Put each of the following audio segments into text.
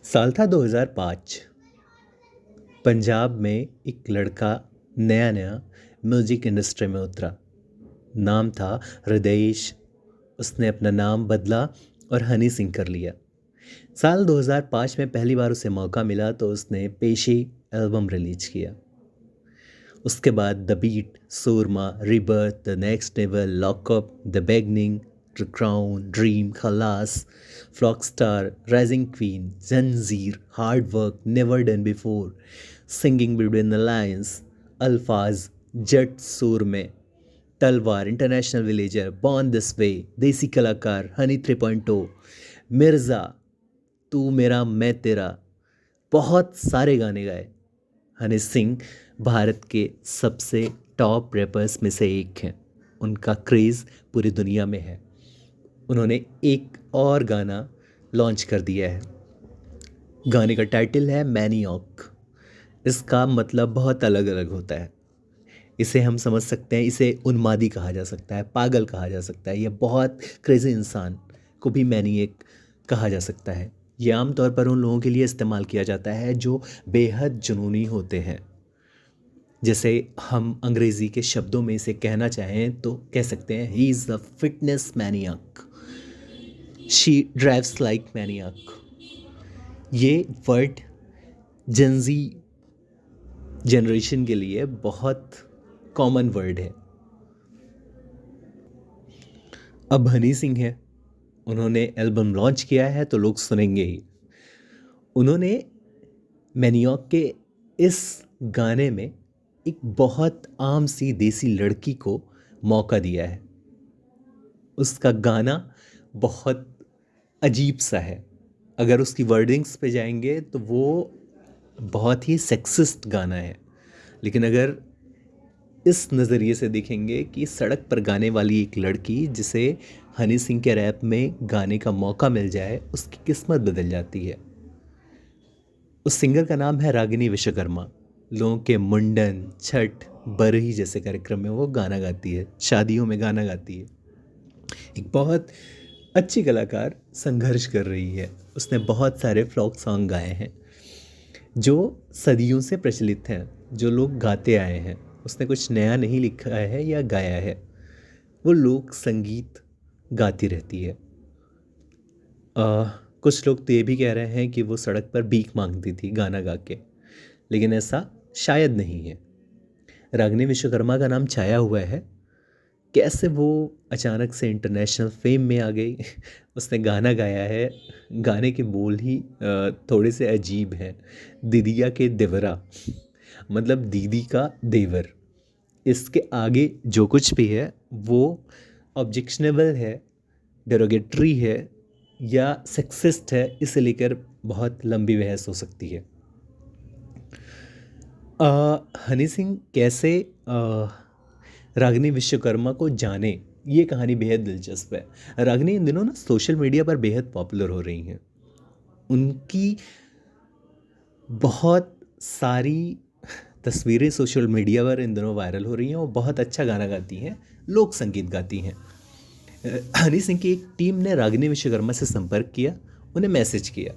साल था 2005। पंजाब में एक लड़का नया नया म्यूजिक इंडस्ट्री में उतरा। नाम था हृदयेश। उसने अपना नाम बदला और हनी सिंह कर लिया। साल 2005 में पहली बार उसे मौका मिला तो उसने पेशी एल्बम रिलीज किया। उसके बाद the beat, Soorma, rebirth, the next level, lockup, the beginning, the crown, dream, Khalaas, flock star, rising queen, Zanjeer, hard work, never done before, singing between the lines, Alfaaz, जट सूर में, Talwar, international villager, born this way, Desi Kalakaar, Honey 3.0, Mirza, तू मेरा मैं तेरा, बहुत सारे गाने गाए। हनी सिंह भारत के सबसे टॉप रैपर्स में से एक हैं। उनका क्रेज़ पूरी दुनिया में है। उन्होंने एक और गाना लॉन्च कर दिया है। गाने का टाइटल है मैनियॉक। इसका मतलब बहुत अलग अलग होता है। इसे हम समझ सकते हैं, इसे उन्मादी कहा जा सकता है, पागल कहा जा सकता है, या बहुत क्रेजी इंसान को भी मैनिएक कहा जा सकता है। ये आमतौर पर उन लोगों के लिए इस्तेमाल किया जाता है जो बेहद जुनूनी होते हैं। जैसे हम अंग्रेज़ी के शब्दों में इसे कहना चाहें तो कह सकते हैं he is a fitness maniac, she drives like maniac. ये वर्ड जेंजी जनरेशन के लिए बहुत कॉमन वर्ड है। अब हनी सिंह है, उन्होंने एल्बम लॉन्च किया है तो लोग सुनेंगे ही। उन्होंने मैनियॉक के इस गाने में एक बहुत आम सी देसी लड़की को मौका दिया है। उसका गाना बहुत अजीब सा है। अगर उसकी वर्डिंग्स पे जाएंगे तो वो बहुत ही सेक्सिस्ट गाना है। लेकिन अगर इस नज़रिए से देखेंगे कि सड़क पर गाने वाली एक लड़की जिसे हनी सिंह के रैप में गाने का मौका मिल जाए, उसकी किस्मत बदल जाती है। उस सिंगर का नाम है रागिनी विश्वकर्मा। लोगों के मुंडन, छठ, बरही जैसे कार्यक्रम में वो गाना गाती है, शादियों में गाना गाती है। एक बहुत अच्छी कलाकार संघर्ष कर रही है। उसने बहुत सारे फ्लॉक सॉन्ग गाए हैं जो सदियों से प्रचलित हैं, जो लोग गाते आए हैं। उसने कुछ नया नहीं लिखा है या गाया है। वो लोक संगीत गाती रहती है। कुछ लोग तो ये भी कह रहे हैं कि वो सड़क पर भीख मांगती थी गाना गा के, लेकिन ऐसा शायद नहीं है। रागिनी विश्वकर्मा का नाम छाया हुआ है। कैसे वो अचानक से इंटरनेशनल फेम में आ गई उसने गाना गाया है। गाने के बोल ही थोड़े से अजीब हैं। दीदिया के देवरा, मतलब दीदी का देवर। इसके आगे जो कुछ भी है वो ऑब्जेक्शनेबल है, डेरोगेटरी है या सेक्सिस्ट है। इसे लेकर बहुत लंबी बहस हो सकती है। हनी सिंह कैसे रागिनी विश्वकर्मा को जाने, ये कहानी बेहद दिलचस्प है। रागिनी इन दिनों ना सोशल मीडिया पर बेहद पॉपुलर हो रही हैं। उनकी बहुत सारी तस्वीरें सोशल मीडिया पर इन दिनों वायरल हो रही हैं। वो बहुत अच्छा गाना गाती हैं, लोक संगीत गाती हैं। हनी सिंह की एक टीम ने रागिनी विश्वकर्मा से संपर्क किया, उन्हें मैसेज किया।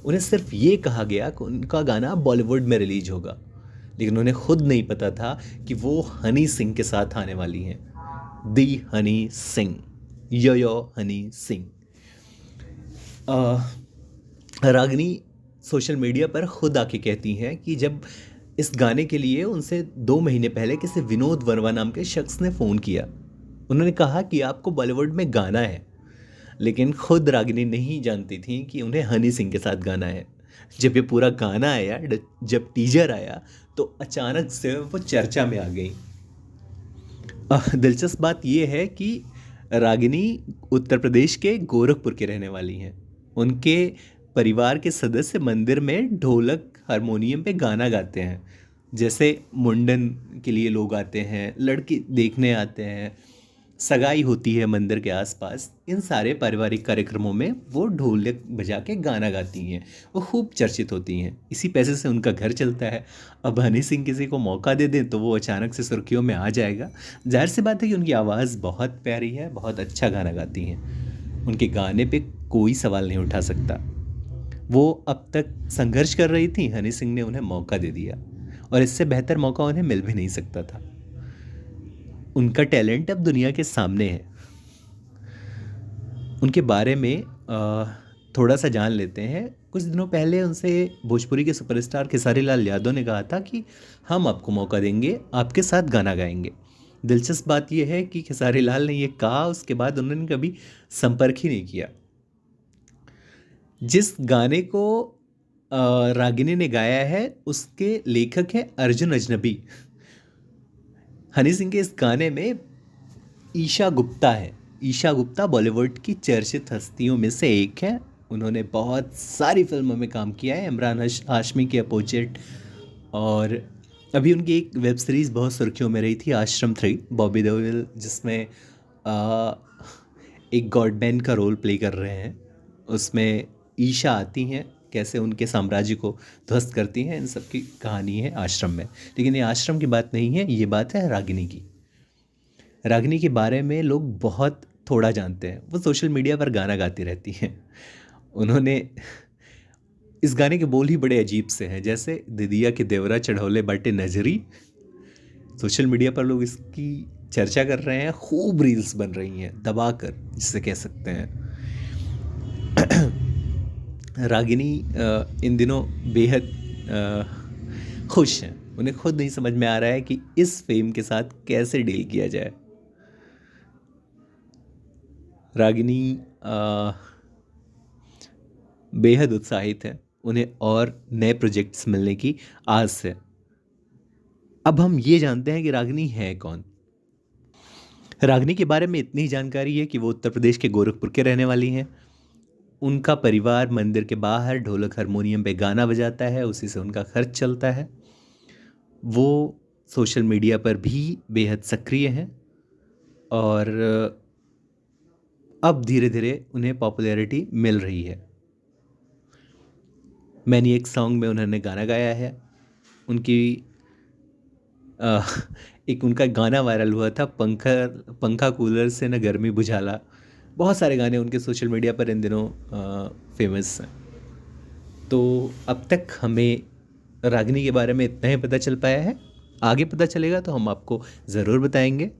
उन्हें सिर्फ ये कहा गया कि उनका गाना बॉलीवुड में रिलीज होगा, लेकिन उन्हें खुद नहीं पता था कि वो हनी सिंह के साथ आने वाली हैं। दी हनी सिंह, यो हनी सिंह। रागिनी सोशल मीडिया पर खुद आके कहती हैं कि जब इस गाने के लिए उनसे 2 महीने पहले किसी विनोद वर्मा नाम के शख्स ने फ़ोन किया। उन्होंने कहा कि आपको बॉलीवुड में गाना है, लेकिन खुद रागिनी नहीं जानती थी कि उन्हें हनी सिंह के साथ गाना है। जब ये पूरा गाना आया, जब टीजर आया, तो अचानक से वो चर्चा में आ गई। दिलचस्प बात यह है कि रागिनी उत्तर प्रदेश के गोरखपुर के रहने वाली हैं। उनके परिवार के सदस्य मंदिर में ढोलक हारमोनियम पे गाना गाते हैं। जैसे मुंडन के लिए लोग आते हैं, लड़की देखने आते हैं, सगाई होती है मंदिर के आसपास, इन सारे पारिवारिक कार्यक्रमों में वो ढोलक बजा के गाना गाती हैं। वो खूब चर्चित होती हैं, इसी पैसे से उनका घर चलता है। अब हनी सिंह किसी को मौका दे दें तो वो अचानक से सुर्खियों में आ जाएगा। जाहिर सी बात है कि उनकी आवाज़ बहुत प्यारी है, बहुत अच्छा गाना गाती हैं। उनके गाने पे कोई सवाल नहीं उठा सकता। वो अब तक संघर्ष कर रही थी, हनी सिंह ने उन्हें मौका दे दिया और इससे बेहतर मौका उन्हें मिल भी नहीं सकता था। उनका टैलेंट अब दुनिया के सामने है। उनके बारे में थोड़ा सा जान लेते हैं। कुछ दिनों पहले उनसे भोजपुरी के सुपरस्टार खेसारी लाल यादव ने कहा था कि हम आपको मौका देंगे, आपके साथ गाना गाएंगे। दिलचस्प बात यह है कि खेसारी लाल ने यह कहा, उसके बाद उन्होंने कभी संपर्क ही नहीं किया। जिस गाने को रागिनी ने गाया है उसके लेखक हैं अर्जुन अजनबी। हनी सिंह के इस गाने में ईशा गुप्ता है। ईशा गुप्ता बॉलीवुड की चर्चित हस्तियों में से एक है। उन्होंने बहुत सारी फिल्मों में काम किया है, इमरान हाशमी के अपोजिट। और अभी उनकी एक वेब सीरीज़ बहुत सुर्खियों में रही थी, आश्रम 3, बॉबी देओल जिसमें एक गॉडमैन का रोल प्ले कर रहे हैं। उसमें ईशा आती हैं, कैसे उनके साम्राज्य को ध्वस्त करती हैं, इन सब की कहानी है आश्रम में। लेकिन ये आश्रम की बात नहीं है, ये बात है रागिनी की। रागिनी के बारे में लोग बहुत थोड़ा जानते हैं। वो सोशल मीडिया पर गाना गाती रहती हैं। उन्होंने इस गाने के बोल ही बड़े अजीब से हैं, जैसे दिदिया के देवरा चढ़ौले बाटे नजरी। सोशल मीडिया पर लोग इसकी चर्चा कर रहे हैं, खूब रील्स बन रही हैं दबाकर, जिसे कह सकते हैं। रागिनी इन दिनों बेहद खुश हैं। उन्हें खुद नहीं समझ में आ रहा है कि इस फेम के साथ कैसे डील किया जाए। रागिनी बेहद उत्साहित है, उन्हें और नए प्रोजेक्ट्स मिलने की आस है। अब हम ये जानते हैं कि रागिनी है कौन। रागिनी के बारे में इतनी जानकारी है कि वो उत्तर प्रदेश के गोरखपुर के रहने वाली हैं। उनका परिवार मंदिर के बाहर ढोलक हारमोनियम पे गाना बजाता है, उसी से उनका खर्च चलता है। वो सोशल मीडिया पर भी बेहद सक्रिय हैं और अब धीरे धीरे उन्हें पॉपुलैरिटी मिल रही है। मैंने एक सॉन्ग में उन्होंने गाना गाया है। उनकी एक उनका गाना वायरल हुआ था, पंखा कूलर से न गर्मी बुझाला। बहुत सारे गाने उनके सोशल मीडिया पर इन दिनों फेमस हैं। तो अब तक हमें रागिनी के बारे में इतना ही पता चल पाया है। आगे पता चलेगा तो हम आपको ज़रूर बताएंगे।